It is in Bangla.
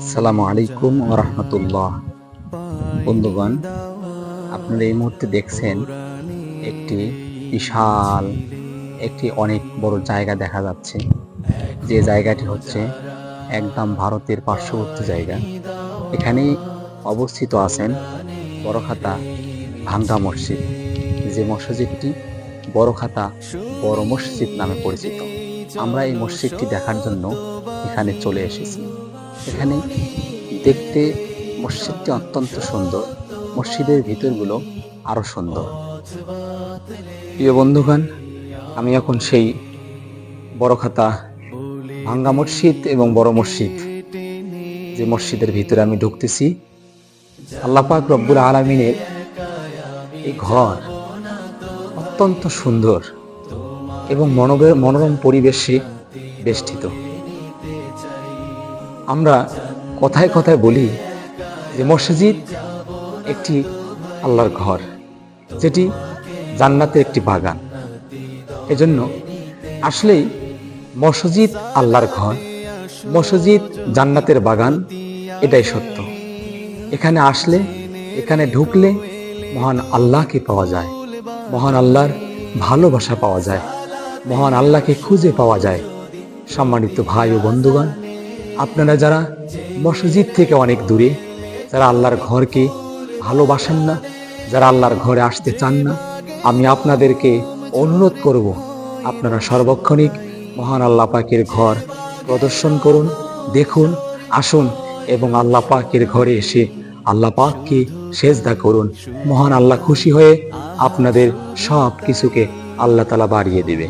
আসসালামু আলাইকুম ওয়া রাহমাতুল্লাহ। বন্ধুগণ, আপনারা এই মুহূর্তে দেখছেন একটি বিশাল অনেক বড় জায়গা দেখা যাচ্ছে। যে জায়গাটি হচ্ছে একদম ভারতের পার্শ্ববর্তী জায়গা। এখানেই অবস্থিত আছেন বড়খাতা ভাঙ্গা মসজিদ, যে মসজিদটি বড়খাতা বড় মসজিদ নামে পরিচিত। আমরা এই মসজিদটি দেখার জন্য এখানে চলে এসেছি। এখানে দেখতে মসজিদটি অত্যন্ত সুন্দর, মসজিদের ভিতরগুলো আরো সুন্দর। প্রিয় বন্ধুগণ, আমি এখন সেই বড়খাতা ভাঙ্গা মসজিদ এবং বড় মসজিদ, যে মসজিদের ভিতরে আমি ঢুকতেছি। আল্লাহ পাক রব্বুল আলামিনের এই ঘর অত্যন্ত সুন্দর এবং মনোরম পরিবেশে বেষ্টিত। আমরা কথায় কথায় বলি যে মসজিদ একটি আল্লাহর ঘর, যেটি জান্নাতের একটি বাগান। এজন্য আসলেই মসজিদ আল্লাহর ঘর, মসজিদ জান্নাতের বাগান, এটাই সত্য। এখানে আসলে, এখানে ঢুকলে মহান আল্লাহকে পাওয়া যায়, মহান আল্লাহর ভালোবাসা পাওয়া যায়, মহান আল্লাহকে খুঁজে পাওয়া যায়। সম্মানিত ভাই ও বন্ধুগণ, আপনারা যারা মসজিদ থেকে অনেক দূরে, যারা আল্লাহর ঘরকে ভালোবাসেন না, যারা আল্লাহর ঘরে আসতে চান না, আমি আপনাদেরকে অনুরোধ করব, আপনারা সর্বক্ষণিক মহান আল্লাহ পাকের ঘর প্রদর্শন করুন, দেখুন, আসুন এবং আল্লাহ পাকের ঘরে এসে আল্লাহ পাককে সেজদা করুন। মহান আল্লাহ খুশি হয়ে আপনাদের সব কিছুকে আল্লাহ তাআলা বাড়িয়ে দিবে।